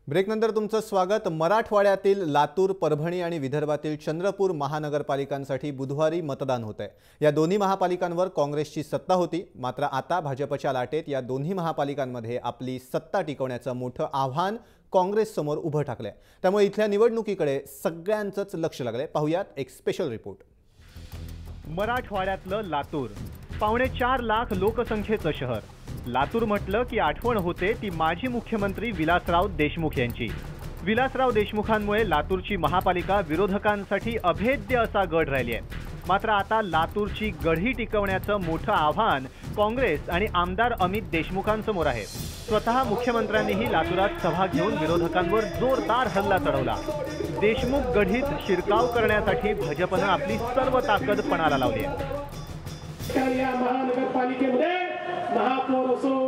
ब्रेकनंतर तुमचं स्वागत। मराठवाड्यातील लातूर, परभणी आणि विदर्भातील चंद्रपूर महानगरपालिकांसाठी बुधवारी मतदान होत आहे। या दोन्ही महापालिकांवर काँग्रेसची सत्ता होती, मात्र आता भाजपच्या लाटेत या दोन्ही महापालिकांमध्ये आपली सत्ता टिकवण्याचं मोठं आव्हान काँग्रेस समोर उभं ठाकलंय। त्यामुळे इथल्या निवडणुकीकडे सगळ्यांचंच लक्ष लागलंय। पाहूयात एक स्पेशल रिपोर्ट। मराठवाड्यातलं लातूर 4.25 लाख लोकसंख्येचं शहर। लातूर म्हटलं की आठवण होते ती माजी मुख्यमंत्री विलासराव देशमुख यांची। विलासराव देशमुखांमुळे लातूरची महापालिका विरोधकांसाठी अभेद्य असा गड राहिली आहे। मात्र आता लातूरची गढी टिकवण्याचं मोठं आव्हान काँग्रेस आणि आमदार अमित देशमुखांसमोर आहे। स्वतः मुख्यमंत्र्यांनीही लातूरात सभा घेऊन विरोधकांवर जोरदार हल्ला चढवला। देशमुख गढीत शिरकाव करण्यासाठी भाजपनं आपली सर्व ताकद पणाला लावली आहे। महानगरपालिकेमध्ये महापौर असो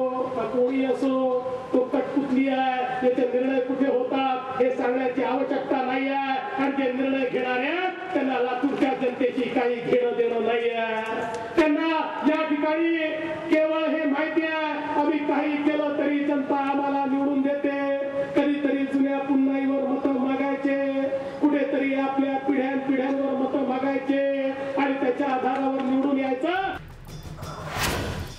कोणी असो तो कटपुतली आहे, याचे निर्णय कुठे होतात हे सांगण्याची आवश्यकता नाही आहे। आणि जे निर्णय घेणार आहेत त्यांना लातूरच्या जनतेची काही घेणं देणं नाही आहे। त्यांना या ठिकाणी केवळ हे माहिती आहे, आम्ही काही केलं तरी जनता आम्हाला निवडून देते। कधीतरी जुन्या पुन्हाईवर मतं मागायचे, कुठेतरी आपल्या पिढ्यांवर मतं मागायचे आणि त्याच्या आधारावर निवडून यायचं।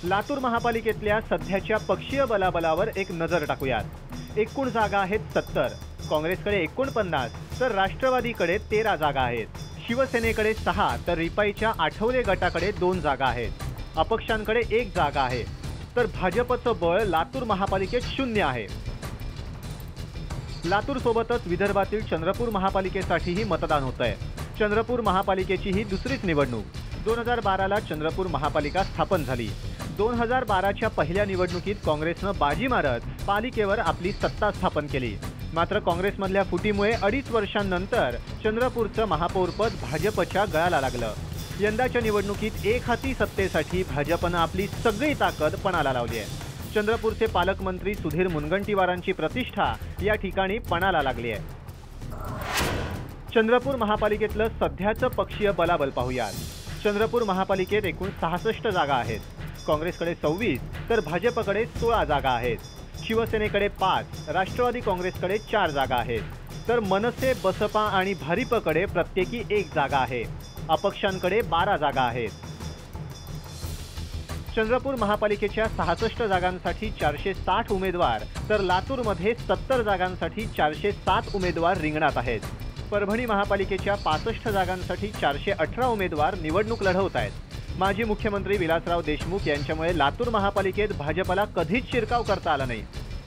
लातूर महापालिकेतल्या सध्याच्या पक्षीय बलाबलावर एक नजर टाकूयात। एकूण जागा आहेत 70, काँग्रेसकडे 49 तर राष्ट्रवादीकडे 13 जागा आहेत। शिवसेनेकडे 6 तर रिपाईच्या आठवले गटाकडे 2 जागा आहेत। अपक्षांकडे 1 जागा आहे, तर भाजपचं बळ लातूर महापालिकेत 0 आहे। लातूर सोबतच विदर्भातील चंद्रपूर महापालिकेसाठीही मतदान होत आहे। चंद्रपूर महापालिकेची ही दुसरीच निवडणूक। 2012ला चंद्रपूर महापालिका स्थापन झाली। 2012च्या पहिल्या निवडणुकीत काँग्रेसनं बाजी मारत पालिकेवर आपली सत्ता स्थापन केली। मात्र काँग्रेसमधल्या फुटीमुळे 2.5 वर्षांनंतर चंद्रपूरचं महापौरपद भाजपच्या गळाला लागलं। यंदाच्या निवडणुकीत एकहाती सत्तेसाठी भाजपनं आपली सगळी ताकद पणाला लावली आहे। चंद्रपूरचे पालकमंत्री सुधीर मुनगंटीवारांची प्रतिष्ठा या ठिकाणी पणाला लागली आहे। चंद्रपूर महापालिकेतलं सध्याचं पक्षीय बलाबल पाहूयात। चंद्रपूर महापालिकेत एकूण 66 जागा आहेत। काँग्रेसकडे 26 तर भाजपकडे 16 जागा आहेत। शिवसेनेकडे 5, राष्ट्रवादी काँग्रेसकडे 4 जागा आहेत, तर मनसे, बसपा आणि भारिपकडे प्रत्येकी 1 जागा आहे। अपक्षांकडे 12 जागा आहेत। चंद्रपूर महापालिकेच्या 66 जागांसाठी 460 उमेदवार तर लातूरमध्ये 70 जागांसाठी 407 उमेदवार रिंगणात आहेत। परभणी महापालिकेच्या 65 जागांसाठी 418 उमेदवार निवडणूक लढवत आहेत। माजी मुख्यमंत्री विलासराव देशमुख यांच्यामुळे लातूर महापालिकेत भाजपला कधीच शिरकाव करता आला नाही।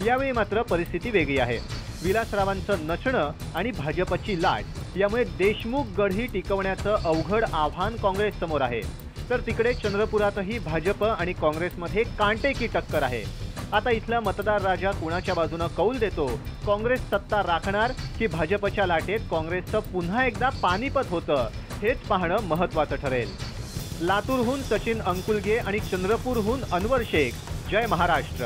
यावेळी मात्र परिस्थिती वेगळी आहे। विलासरावांचं नचणं आणि भाजपची लाट यामुळे देशमुख गढी टिकवण्याचं अवघड आव्हान काँग्रेस समोर आहे। तर तिकडे चंद्रपुरातही भाजप आणि काँग्रेसमध्ये कांटेकी टक्कर आहे। आता इथला मतदार राजा कुणाच्या बाजूने कौल देतो? काँग्रेस सत्ता राखणार की भाजपच्या लाटेत काँग्रेसचं पुन्हा एकदा पानिपत होतं, हेच पाहणं महत्त्वाचं ठरेल। लातूरहून सचिन अंकुलगे आणि चंद्रपूरहून अनवर शेख। जय महाराष्ट्र।